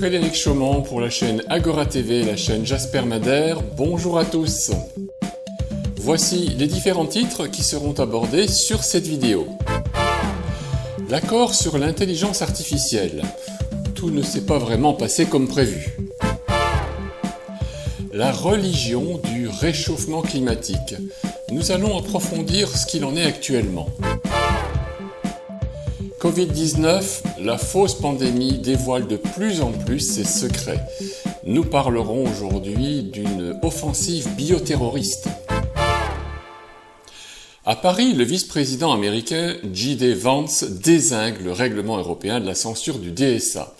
Frédéric Chaumont pour la chaîne Agora TV, la chaîne Jasper Madère. Bonjour à tous. Voici les différents titres qui seront abordés sur cette vidéo. L'accord sur l'intelligence artificielle. Tout ne s'est pas vraiment passé comme prévu. La religion du réchauffement climatique. Nous allons approfondir ce qu'il en est actuellement. Covid-19, la fausse pandémie dévoile de plus en plus ses secrets. Nous parlerons aujourd'hui d'une offensive bioterroriste. À Paris, le vice-président américain J.D. Vance dézingue le règlement européen de la censure du DSA.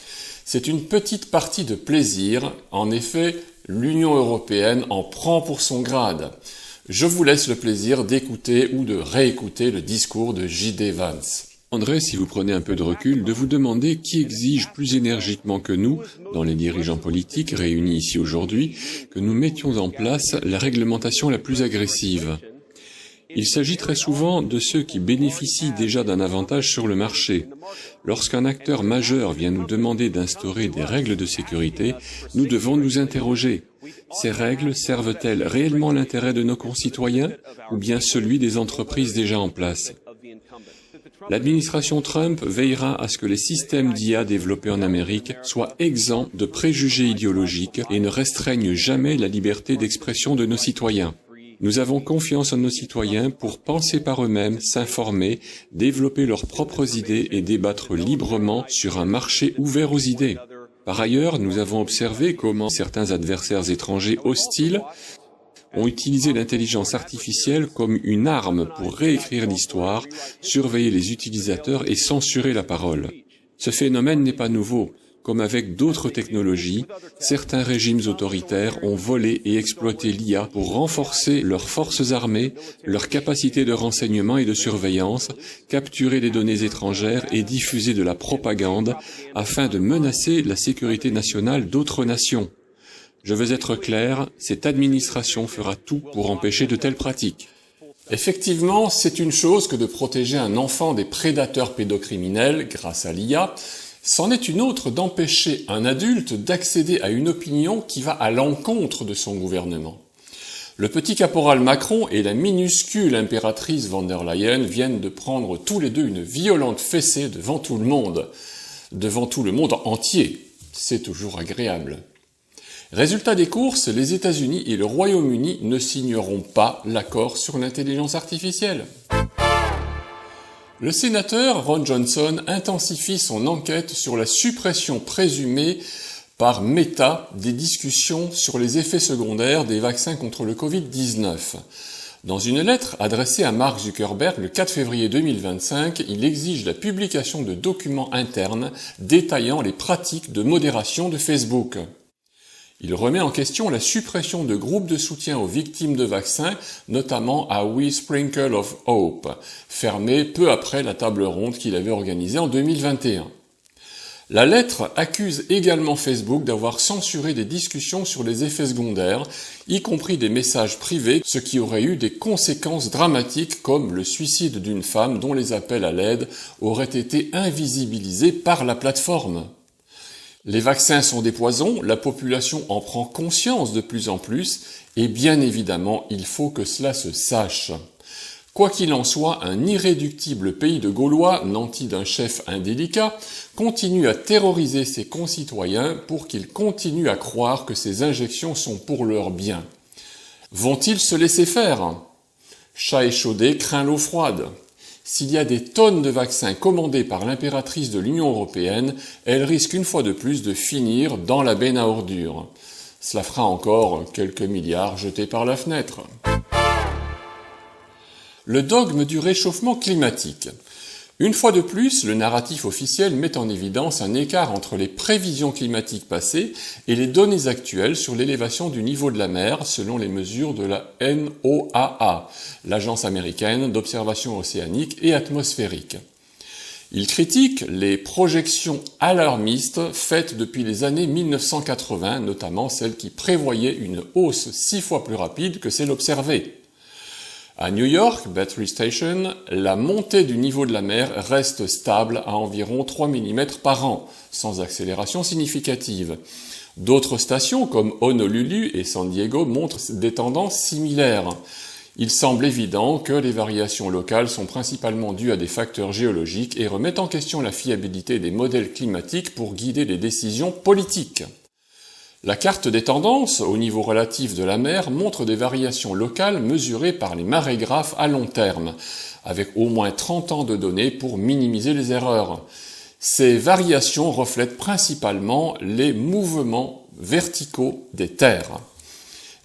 C'est une petite partie de plaisir. En effet, l'Union européenne en prend pour son grade. Je vous laisse le plaisir d'écouter ou de réécouter le discours de J.D. Vance. André, si vous prenez un peu de recul, de vous demander qui exige plus énergiquement que nous, dans les dirigeants politiques réunis ici aujourd'hui, que nous mettions en place la réglementation la plus agressive. Il s'agit très souvent de ceux qui bénéficient déjà d'un avantage sur le marché. Lorsqu'un acteur majeur vient nous demander d'instaurer des règles de sécurité, nous devons nous interroger. Ces règles servent-elles réellement l'intérêt de nos concitoyens ou bien celui des entreprises déjà en place ? L'administration Trump veillera à ce que les systèmes d'IA développés en Amérique soient exempts de préjugés idéologiques et ne restreignent jamais la liberté d'expression de nos citoyens. Nous avons confiance en nos citoyens pour penser par eux-mêmes, s'informer, développer leurs propres idées et débattre librement sur un marché ouvert aux idées. Par ailleurs, nous avons observé comment certains adversaires étrangers hostiles ont utilisé l'intelligence artificielle comme une arme pour réécrire l'histoire, surveiller les utilisateurs et censurer la parole. Ce phénomène n'est pas nouveau. Comme avec d'autres technologies, certains régimes autoritaires ont volé et exploité l'IA pour renforcer leurs forces armées, leurs capacités de renseignement et de surveillance, capturer des données étrangères et diffuser de la propagande afin de menacer la sécurité nationale d'autres nations. Je veux être clair, cette administration fera tout pour empêcher de telles pratiques. Effectivement, c'est une chose que de protéger un enfant des prédateurs pédocriminels grâce à l'IA. C'en est une autre d'empêcher un adulte d'accéder à une opinion qui va à l'encontre de son gouvernement. Le petit caporal Macron et la minuscule impératrice von der Leyen viennent de prendre tous les deux une violente fessée devant tout le monde entier. C'est toujours agréable. Résultat des courses, les États-Unis et le Royaume-Uni ne signeront pas l'accord sur l'intelligence artificielle. Le sénateur Ron Johnson intensifie son enquête sur la suppression présumée par Meta des discussions sur les effets secondaires des vaccins contre le Covid-19. Dans une lettre adressée à Mark Zuckerberg le 4 février 2025, il exige la publication de documents internes détaillant les pratiques de modération de Facebook. Il remet en question la suppression de groupes de soutien aux victimes de vaccins, notamment à We Sprinkle of Hope, fermé peu après la table ronde qu'il avait organisée en 2021. La lettre accuse également Facebook d'avoir censuré des discussions sur les effets secondaires, y compris des messages privés, ce qui aurait eu des conséquences dramatiques comme le suicide d'une femme dont les appels à l'aide auraient été invisibilisés par la plateforme. Les vaccins sont des poisons, la population en prend conscience de plus en plus, et bien évidemment, il faut que cela se sache. Quoi qu'il en soit, un irréductible pays de Gaulois, nanti d'un chef indélicat, continue à terroriser ses concitoyens pour qu'ils continuent à croire que ces injections sont pour leur bien. Vont-ils se laisser faire ? Chat échaudé craint l'eau froide. s'il y a des tonnes de vaccins commandés par l'impératrice de l'Union européenne, elle risque une fois de plus de finir dans la benne à ordures. Cela fera encore quelques milliards jetés par la fenêtre. Le dogme du réchauffement climatique. Une fois de plus, le narratif officiel met en évidence un écart entre les prévisions climatiques passées et les données actuelles sur l'élévation du niveau de la mer selon les mesures de la NOAA, l'Agence américaine d'observation océanique et atmosphérique. Il critique les projections alarmistes faites depuis les années 1980, notamment celles qui prévoyaient une hausse 6 fois plus rapide que celle observée. À New York, Battery Station, la montée du niveau de la mer reste stable à environ 3 mm par an, sans accélération significative. D'autres stations, comme Honolulu et San Diego, montrent des tendances similaires. Il semble évident que les variations locales sont principalement dues à des facteurs géologiques et remettent en question la fiabilité des modèles climatiques pour guider les décisions politiques. La carte des tendances, au niveau relatif de la mer, montre des variations locales mesurées par les marégraphes à long terme, avec au moins 30 ans de données pour minimiser les erreurs. Ces variations reflètent principalement les mouvements verticaux des terres.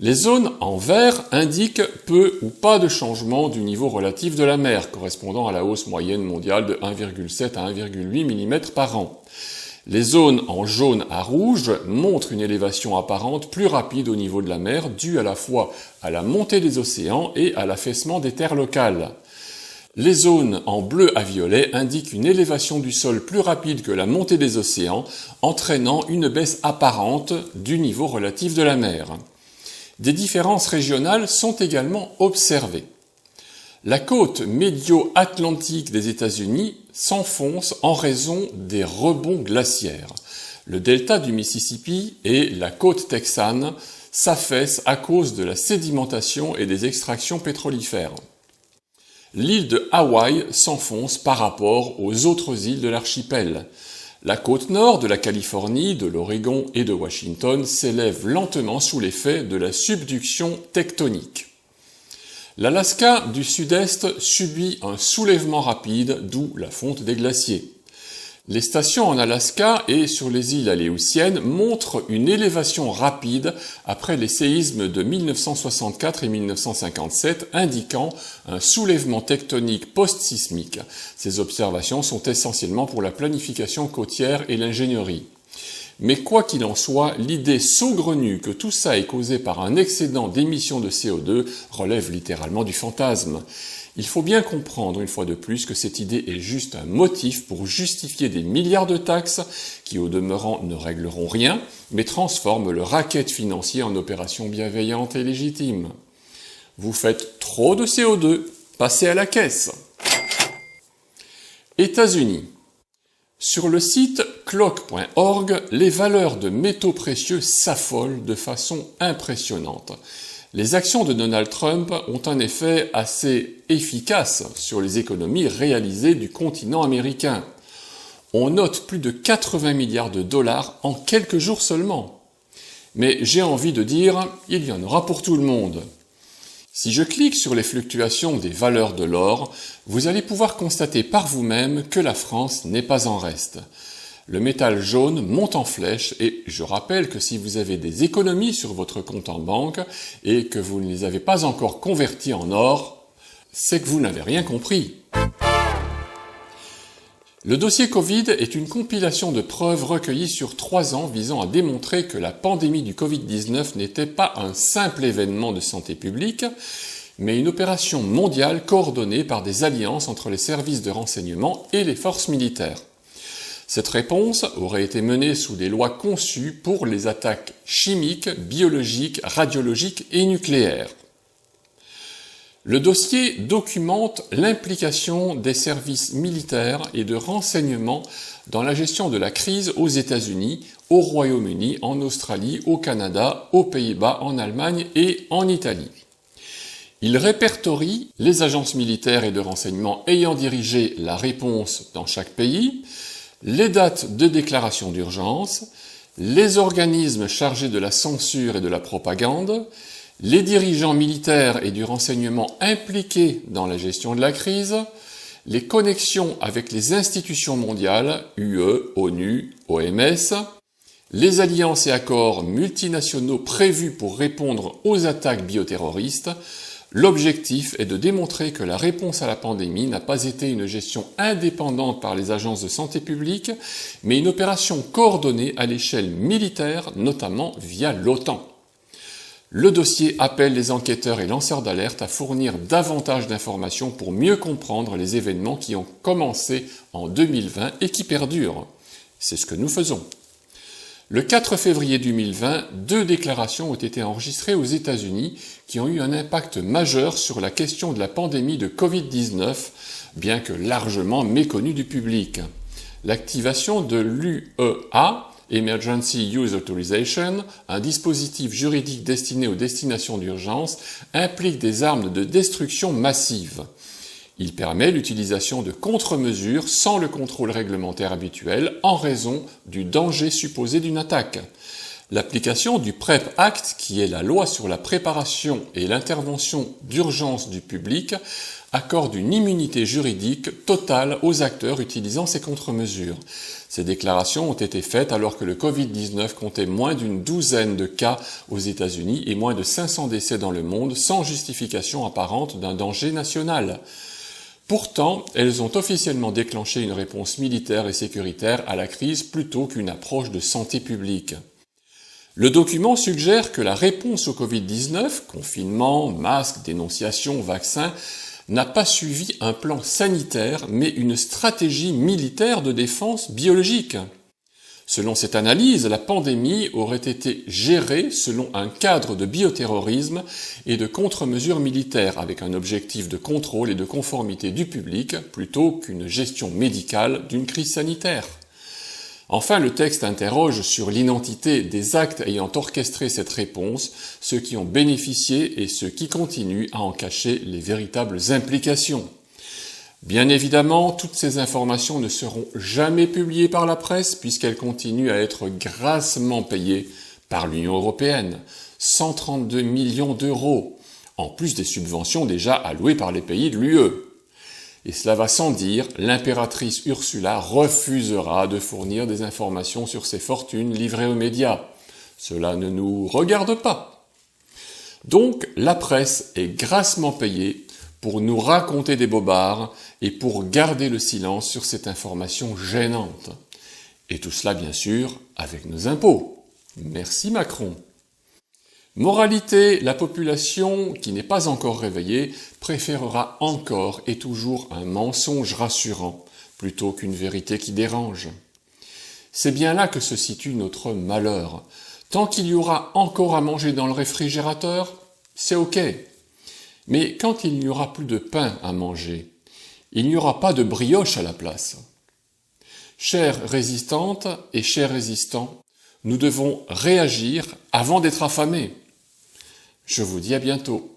Les zones en vert indiquent peu ou pas de changement du niveau relatif de la mer, correspondant à la hausse moyenne mondiale de 1,7 à 1,8 mm par an. Les zones en jaune à rouge montrent une élévation apparente plus rapide au niveau de la mer, due à la fois à la montée des océans et à l'affaissement des terres locales. Les zones en bleu à violet indiquent une élévation du sol plus rapide que la montée des océans, entraînant une baisse apparente du niveau relatif de la mer. Des différences régionales sont également observées. La côte médio-atlantique des États-Unis s'enfonce en raison des rebonds glaciaires. Le delta du Mississippi et la côte texane s'affaissent à cause de la sédimentation et des extractions pétrolifères. L'île de Hawaï s'enfonce par rapport aux autres îles de l'archipel. La côte nord de la Californie, de l'Oregon et de Washington s'élève lentement sous l'effet de la subduction tectonique. L'Alaska du sud-est subit un soulèvement rapide, d'où la fonte des glaciers. Les stations en Alaska et sur les îles Aléoutiennes montrent une élévation rapide après les séismes de 1964 et 1957, indiquant un soulèvement tectonique post-sismique. Ces observations sont essentiellement pour la planification côtière et l'ingénierie. Mais quoi qu'il en soit, l'idée saugrenue que tout ça est causé par un excédent d'émissions de CO2 relève littéralement du fantasme. Il faut bien comprendre une fois de plus que cette idée est juste un motif pour justifier des milliards de taxes qui au demeurant ne régleront rien, mais transforment le racket financier en opération bienveillante et légitime. Vous faites trop de CO2, passez à la caisse. États-Unis. Sur le site clock.org, les valeurs de métaux précieux s'affolent de façon impressionnante. Les actions de Donald Trump ont un effet assez efficace sur les économies réalisées du continent américain. On note plus de 80 milliards de dollars en quelques jours seulement. Mais j'ai envie de dire, il y en aura pour tout le monde. Si je clique sur les fluctuations des valeurs de l'or, vous allez pouvoir constater par vous-même que la France n'est pas en reste. Le métal jaune monte en flèche et je rappelle que si vous avez des économies sur votre compte en banque et que vous ne les avez pas encore converties en or, c'est que vous n'avez rien compris. Le dossier Covid est une compilation de preuves recueillies sur 3 ans visant à démontrer que la pandémie du Covid-19 n'était pas un simple événement de santé publique, mais une opération mondiale coordonnée par des alliances entre les services de renseignement et les forces militaires. Cette réponse aurait été menée sous des lois conçues pour les attaques chimiques, biologiques, radiologiques et nucléaires. Le dossier documente l'implication des services militaires et de renseignement dans la gestion de la crise aux États-Unis, au Royaume-Uni, en Australie, au Canada, aux Pays-Bas, en Allemagne et en Italie. Il répertorie les agences militaires et de renseignement ayant dirigé la réponse dans chaque pays, les dates de déclaration d'urgence, les organismes chargés de la censure et de la propagande, les dirigeants militaires et du renseignement impliqués dans la gestion de la crise, les connexions avec les institutions mondiales, UE, ONU, OMS, les alliances et accords multinationaux prévus pour répondre aux attaques bioterroristes. L'objectif est de démontrer que la réponse à la pandémie n'a pas été une gestion indépendante par les agences de santé publique, mais une opération coordonnée à l'échelle militaire, notamment via l'OTAN. Le dossier appelle les enquêteurs et lanceurs d'alerte à fournir davantage d'informations pour mieux comprendre les événements qui ont commencé en 2020 et qui perdurent. C'est ce que nous faisons. Le 4 février 2020, 2 déclarations ont été enregistrées aux États-Unis qui ont eu un impact majeur sur la question de la pandémie de Covid-19, bien que largement méconnue du public. L'activation de l'UEA, Emergency Use Authorization, un dispositif juridique destiné aux destinations d'urgence, implique des armes de destruction massive. Il permet l'utilisation de contre-mesures sans le contrôle réglementaire habituel en raison du danger supposé d'une attaque. L'application du PrEP Act, qui est la loi sur la préparation et l'intervention d'urgence du public, accorde une immunité juridique totale aux acteurs utilisant ces contre-mesures. Ces déclarations ont été faites alors que le Covid-19 comptait moins d'une douzaine de cas aux États-Unis et moins de 500 décès dans le monde sans justification apparente d'un danger national. Pourtant, elles ont officiellement déclenché une réponse militaire et sécuritaire à la crise plutôt qu'une approche de santé publique. Le document suggère que la réponse au Covid-19, confinement, masques, dénonciation, vaccins, n'a pas suivi un plan sanitaire, mais une stratégie militaire de défense biologique. Selon cette analyse, la pandémie aurait été gérée selon un cadre de bioterrorisme et de contre-mesures militaires, avec un objectif de contrôle et de conformité du public, plutôt qu'une gestion médicale d'une crise sanitaire. Enfin, le texte interroge sur l'identité des actes ayant orchestré cette réponse, ceux qui ont bénéficié et ceux qui continuent à en cacher les véritables implications. Bien évidemment, toutes ces informations ne seront jamais publiées par la presse puisqu'elles continuent à être grassement payées par l'Union européenne, 132 millions d'euros, en plus des subventions déjà allouées par les pays de l'UE. Et cela va sans dire, l'impératrice Ursula refusera de fournir des informations sur ces fortunes livrées aux médias. Cela ne nous regarde pas. Donc, la presse est grassement payée pour nous raconter des bobards et pour garder le silence sur cette information gênante. Et tout cela, bien sûr, avec nos impôts. Merci Macron. Moralité, la population, qui n'est pas encore réveillée, préférera encore et toujours un mensonge rassurant, plutôt qu'une vérité qui dérange. C'est bien là que se situe notre malheur. Tant qu'il y aura encore à manger dans le réfrigérateur, c'est ok. Mais quand il n'y aura plus de pain à manger, il n'y aura pas de brioche à la place. Chères résistantes et chers résistants, nous devons réagir avant d'être affamés. Je vous dis à bientôt.